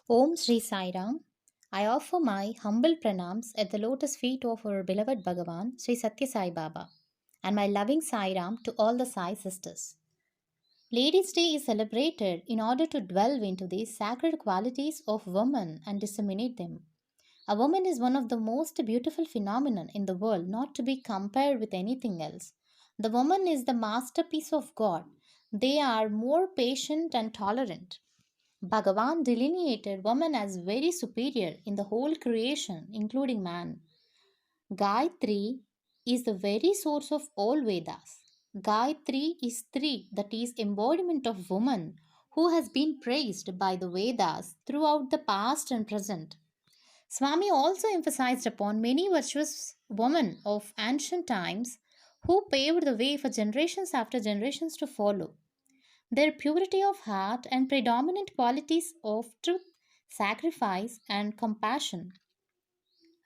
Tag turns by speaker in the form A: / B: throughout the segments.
A: Om Sri Sai Ram. I offer my humble pranams at the lotus feet of our beloved Bhagavan, Sri Satya Sai Baba, and my loving Sai Ram to all the Sai sisters. Ladies' Day is celebrated in order to delve into the sacred qualities of women and disseminate them. A woman is one of the most beautiful phenomena in the world, not to be compared with anything else. The woman is the masterpiece of God. They are more patient and tolerant. Bhagavan delineated woman as very superior in the whole creation, including man. Gayatri is the very source of all Vedas. Gayatri is three, that is, embodiment of woman who has been praised by the Vedas throughout the past and present. Swami also emphasized upon many virtuous women of ancient times who paved the way for generations after generations to follow. Their purity of heart and predominant qualities of truth, sacrifice, and compassion,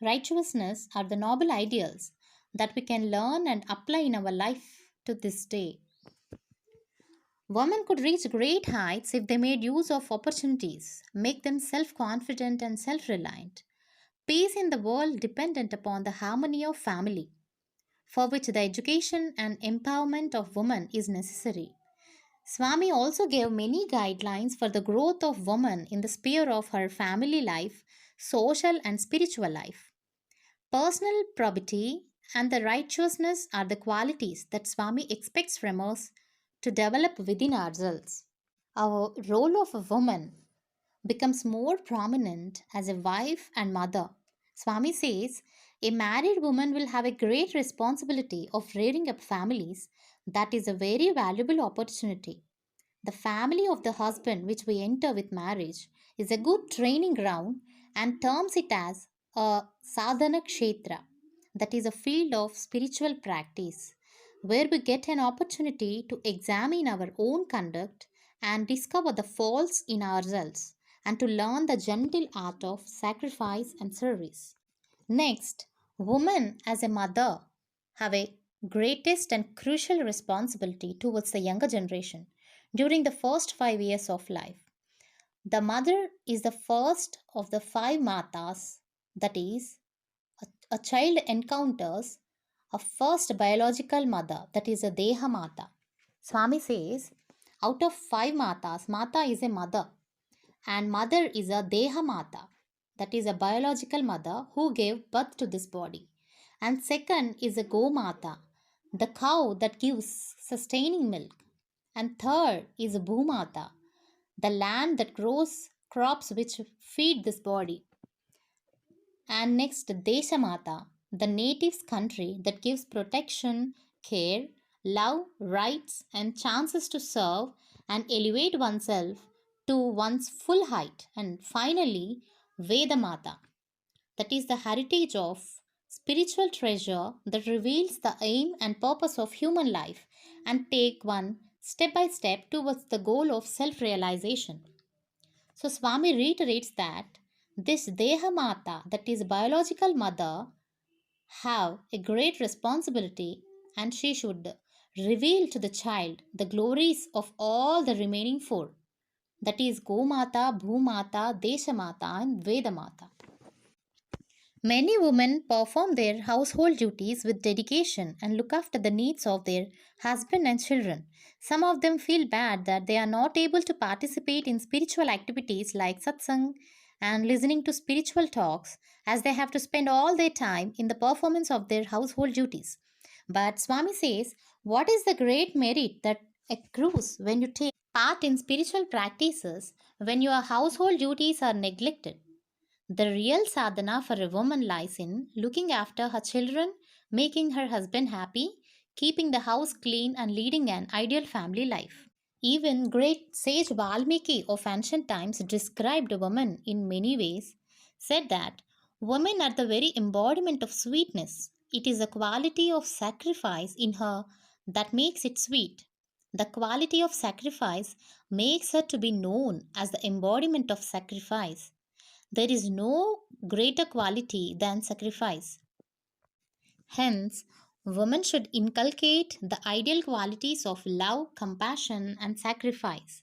A: righteousness are the noble ideals that we can learn and apply in our life to this day. Women could reach great heights if they made use of opportunities, make them self confident and self reliant. Peace in the world dependent upon the harmony of family, for which the education and empowerment of women is necessary. Swami also gave many guidelines for the growth of woman in the sphere of her family life, social and spiritual life. Personal probity and the righteousness are the qualities that Swami expects from us to develop within ourselves. Our role of a woman becomes more prominent as a wife and mother. Swami says a married woman will have a great responsibility of rearing up families. That is a very valuable opportunity. The family of the husband, which we enter with marriage, is a good training ground and terms it as a sadhana kshetra, that is a field of spiritual practice, where we get an opportunity to examine our own conduct and discover the faults in ourselves and to learn the gentle art of sacrifice and service. Next, women as a mother have a greatest and crucial responsibility towards the younger generation during the first 5 years of life. The mother is the first of the five matas, that is, a child encounters a first biological mother, that is a Deha Mata. Swami says, out of five matas, Mata is a mother, and mother is a Deha Mata, that is a biological mother who gave birth to this body. And second is a Go Mata, the cow that gives sustaining milk. And third is a Bhumata, the land that grows crops which feed this body. And next, Deshamata, the native's country that gives protection, care, love, rights, and chances to serve and elevate oneself to one's full height. And finally, Vedamata, that is the heritage of spiritual treasure that reveals the aim and purpose of human life and take one step by step towards the goal of self realization. So Swami reiterates that this Deha Mata, that is biological mother, have a great responsibility and she should reveal to the child the glories of all the remaining four, that is Gomata, Bhumata, Deshamata and Vedamata. Many women perform their household duties with dedication and look after the needs of their husband and children. Some of them feel bad that they are not able to participate in spiritual activities like satsang and listening to spiritual talks as they have to spend all their time in the performance of their household duties. But Swami says, what is the great merit that accrues when you take part in spiritual practices when your household duties are neglected? The real sadhana for a woman lies in looking after her children, making her husband happy, keeping the house clean, and leading an ideal family life. Even great sage Valmiki of ancient times described a woman in many ways, said that women are the very embodiment of sweetness. It is a quality of sacrifice in her that makes it sweet. The quality of sacrifice makes her to be known as the embodiment of sacrifice. There is no greater quality than sacrifice. Hence, women should inculcate the ideal qualities of love, compassion, and sacrifice.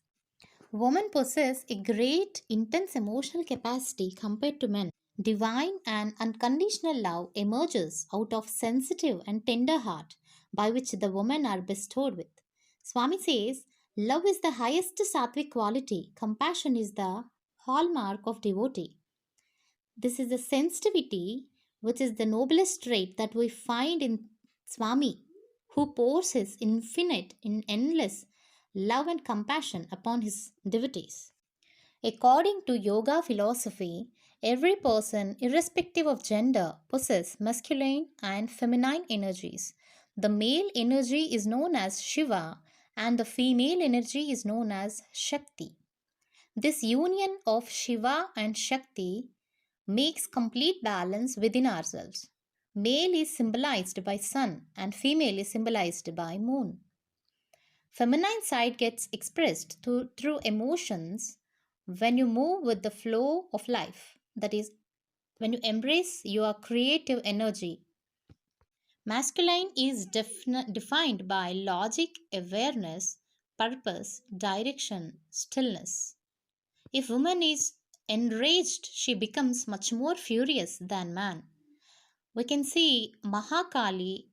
A: Women possess a great intense emotional capacity compared to men. Divine and unconditional love emerges out of sensitive and tender heart by which the women are bestowed with. Swami says, love is the highest sattvic quality, compassion is the hallmark of devotee. This is the sensitivity which is the noblest trait that we find in Swami, who pours his infinite, in endless love and compassion upon his devotees. According to yoga philosophy, every person, irrespective of gender, possesses masculine and feminine energies. The male energy is known as Shiva and the female energy is known as Shakti. This union of Shiva and Shakti makes complete balance within ourselves. Male is symbolized by sun and female is symbolized by moon. Feminine side gets expressed through emotions when you move with the flow of life. That is, when you embrace your creative energy. Masculine is defined by logic, awareness, purpose, direction, stillness. If woman is enraged, she becomes much more furious than man. We can see Mahakali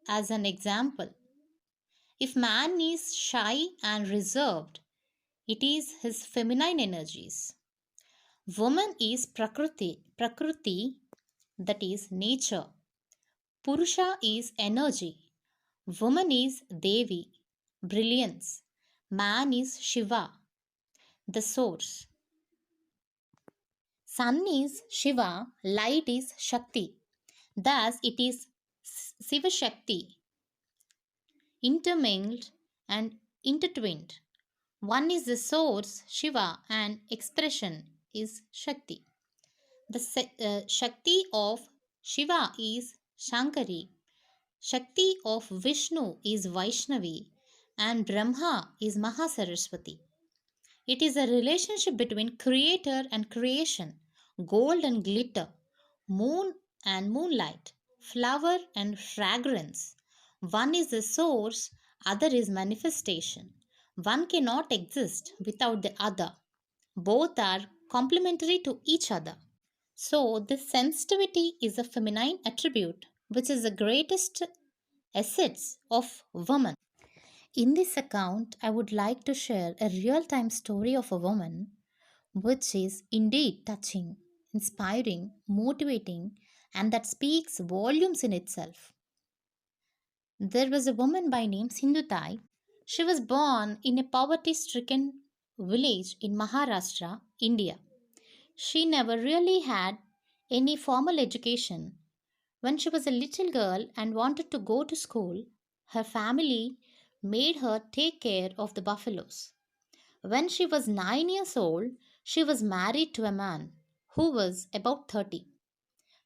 A: as an example. If man is shy and reserved, it is his feminine energies. Woman is Prakriti, that is nature. Purusha is energy. Woman is Devi, brilliance. Man is Shiva, the source. Sun is Shiva, light is Shakti. Thus, it is Siva Shakti, intermingled and intertwined. One is the source, Shiva, and expression is Shakti. The Shakti of Shiva is Shankari, Shakti of Vishnu is Vaishnavi, and Brahma is Mahasaraswati. It is a relationship between creator and creation, gold and glitter, moon and moonlight, flower and fragrance. One is the source, other is manifestation. One cannot exist without the other. Both are complementary to each other. So, this sensitivity is a feminine attribute which is the greatest assets of woman. In this account, I would like to share a real time story of a woman which is indeed touching, inspiring, motivating, and that speaks volumes in itself. There was a woman by name Sindhutai. She was born in a poverty stricken village in Maharashtra, India. She never really had any formal education. When she was a little girl and wanted to go to school, her family made her take care of the buffaloes. When she was 9 years old, she was married to a man who was about 30.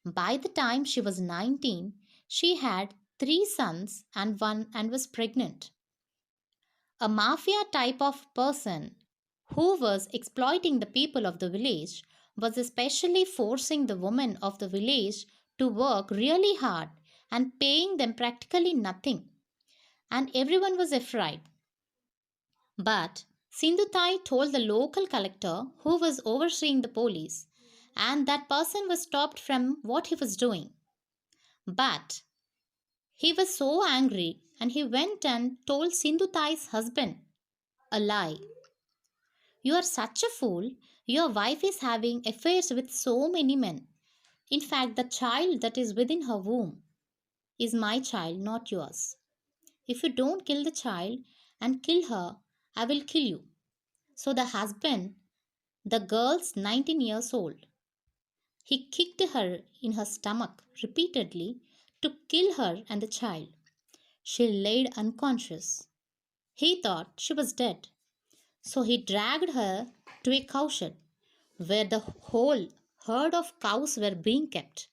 A: By the time she was 19, she had three sons and one and was pregnant. A mafia type of person who was exploiting the people of the village was especially forcing the women of the village to work really hard and paying them practically nothing. And everyone was afraid. But Sindhutai told the local collector who was overseeing the police, and that person was stopped from what he was doing. But he was so angry and he went and told Sindhutai's husband a lie. You are such a fool. Your wife is having affairs with so many men. In fact, the child that is within her womb is my child, not yours. If you don't kill the child and kill her, I will kill you. So the husband, the girl's 19 years old, he kicked her in her stomach repeatedly to kill her and the child. She laid unconscious. He thought she was dead. So he dragged her to a cowshed where the whole herd of cows were being kept,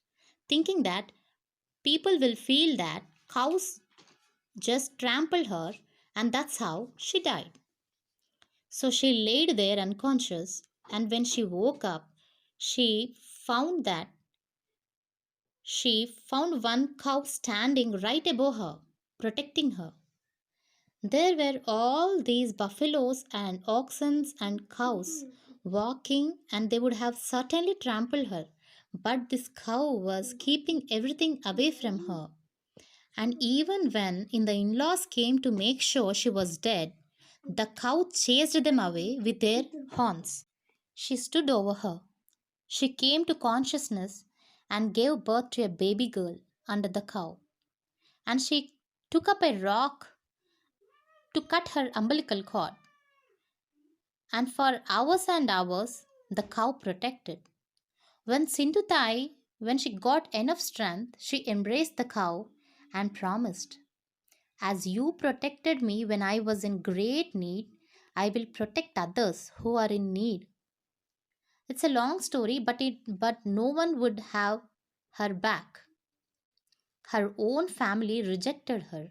A: thinking that people will feel that cows just trampled her and that's how she died. So she laid there unconscious, and when she woke up, she found that she found one cow standing right above her, protecting her. There were all these buffaloes and oxen and cows walking, and they would have certainly trampled her. But this cow was keeping everything away from her. And even when the in laws came to make sure she was dead, the cow chased them away with their horns. She stood over her. She came to consciousness and gave birth to a baby girl under the cow. And she took up a rock to cut her umbilical cord. And for hours and hours, the cow protected. When Sindhutai, when she got enough strength, she embraced the cow and promised, as you protected me when I was in great need, I will protect others who are in need. It's a long story, but no one would have her back. Her own family rejected her,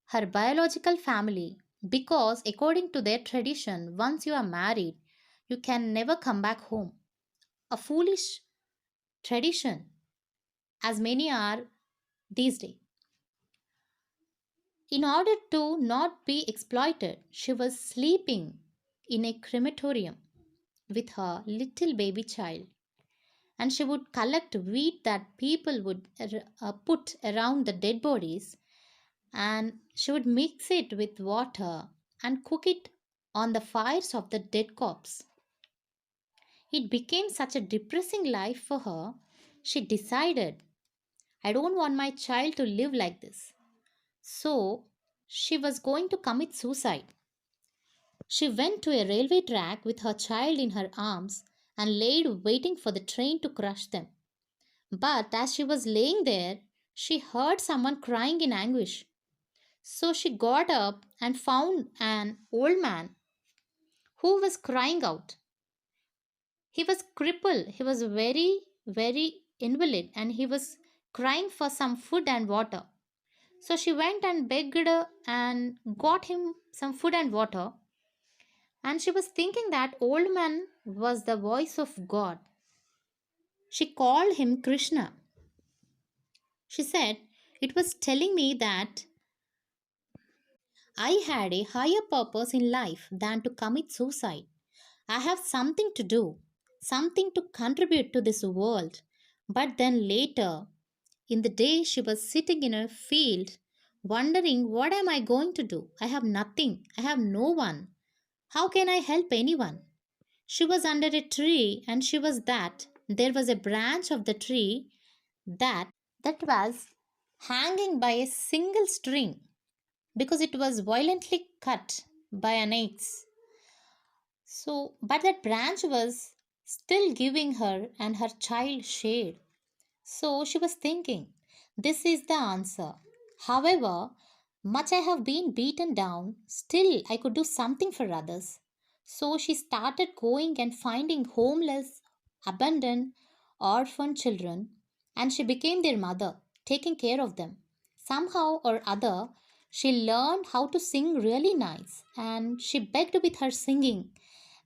A: her biological family, because according to their tradition, once you are married, you can never come back home. A foolish tradition, as many are these days. In order to not be exploited, she was sleeping in a crematorium with her little baby child, and she would collect wheat that people would put around the dead bodies, and she would mix it with water and cook it on the fires of the dead corpse. It became such a depressing life for her. She decided, I don't want my child to live like this. So she was going to commit suicide. She went to a railway track with her child in her arms and laid waiting for the train to crush them. But as she was laying there, she heard someone crying in anguish. So she got up and found an old man who was crying out. He was crippled, he was very, very invalid, and he was crying for some food and water. So she went and begged and got him some food and water. And she was thinking that old man was the voice of God. She called him Krishna. She said, it was telling me that I had a higher purpose in life than to commit suicide. I have something to do, something to contribute to this world. But then later, in the day, she was sitting in a field, wondering, what am I going to do? I have nothing, I have no one. How can I help anyone? She was under a tree, and she was that. There was a branch of the tree that that was hanging by a single string because it was violently cut by an axe. So, but that branch was still giving her and her child shade. So she was thinking, this is the answer. However much I have been beaten down, still I could do something for others. So she started going and finding homeless, abandoned, orphan children, and she became their mother, taking care of them. Somehow or other, she learned how to sing really nice, and she begged with her singing,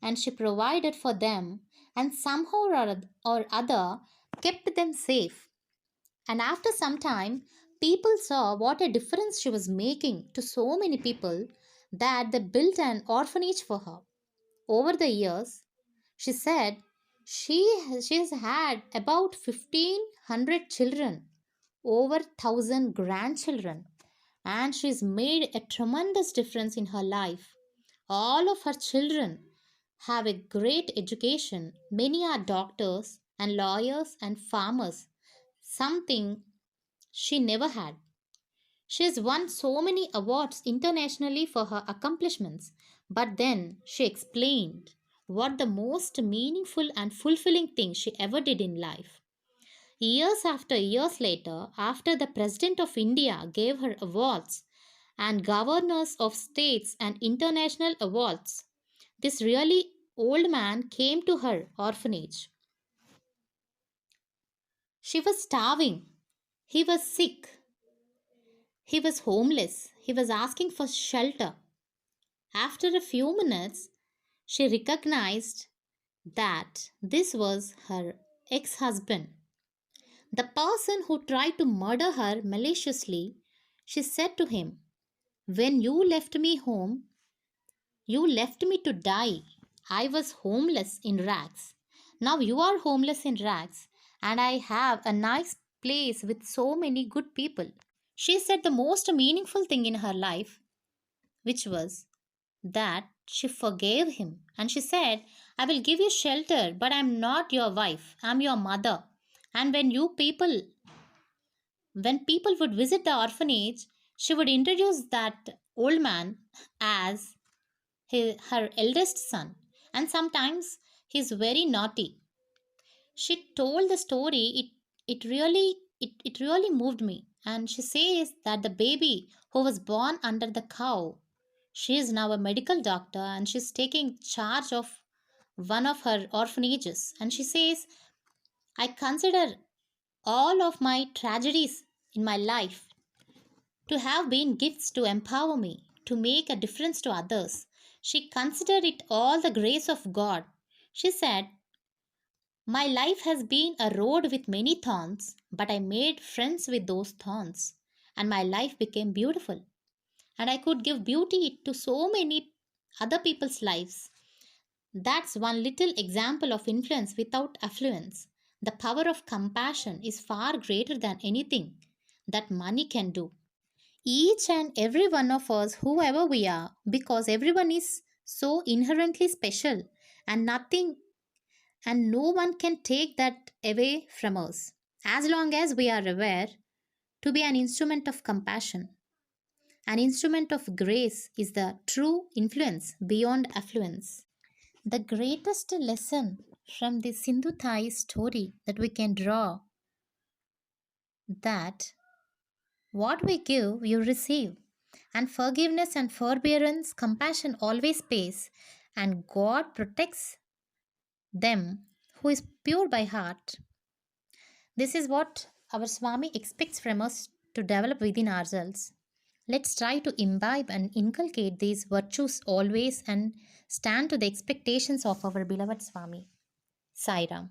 A: and she provided for them, and somehow or other kept them safe. And after some time, people saw what a difference she was making to so many people that they built an orphanage for her. Over the years, she said she has had about 1,500 children, over 1,000 grandchildren, and she's made a tremendous difference in her life. All of her children have a great education. Many are doctors and lawyers and farmers, something she never had. She has won so many awards internationally for her accomplishments, but then she explained what the most meaningful and fulfilling thing she ever did in life. Years after years later, after the President of India gave her awards and governors of states and international awards, this really old man came to her orphanage. She was starving. He was sick. He was homeless. He was asking for shelter. After a few minutes, she recognized that this was her ex husband, the person who tried to murder her maliciously. She said to him, When you left me home, you left me to die. I was homeless in rags. Now you are homeless in rags, and I have a nice place with so many good people. She said the most meaningful thing in her life, which was that she forgave him. And she said, I will give you shelter, but I'm not your wife, I'm your mother. And when people would visit the orphanage, she would introduce that old man as her eldest son. And sometimes he's very naughty. She told the story, it really moved me. And she says that the baby who was born under the cow, she is now a medical doctor and she's taking charge of one of her orphanages. And she says, I consider all of my tragedies in my life to have been gifts to empower me, to make a difference to others. She considered it all the grace of God. She said, my life has been a road with many thorns, but I made friends with those thorns, and my life became beautiful. And I could give beauty to so many other people's lives. That's one little example of influence without affluence. The power of compassion is far greater than anything that money can do. Each and every one of us, whoever we are, because everyone is so inherently special, and nothing and no one can take that away from us as long as we are aware to be an instrument of compassion. An instrument of grace is the true influence beyond affluence. The greatest lesson from the Sindhu Thai story that we can draw that what we give, you receive. And forgiveness and forbearance, compassion always pays, and God protects them who is pure by heart. This is what our Swami expects from us to develop within ourselves. Let's try to imbibe and inculcate these virtues always and stand to the expectations of our beloved Swami. Sai Ram.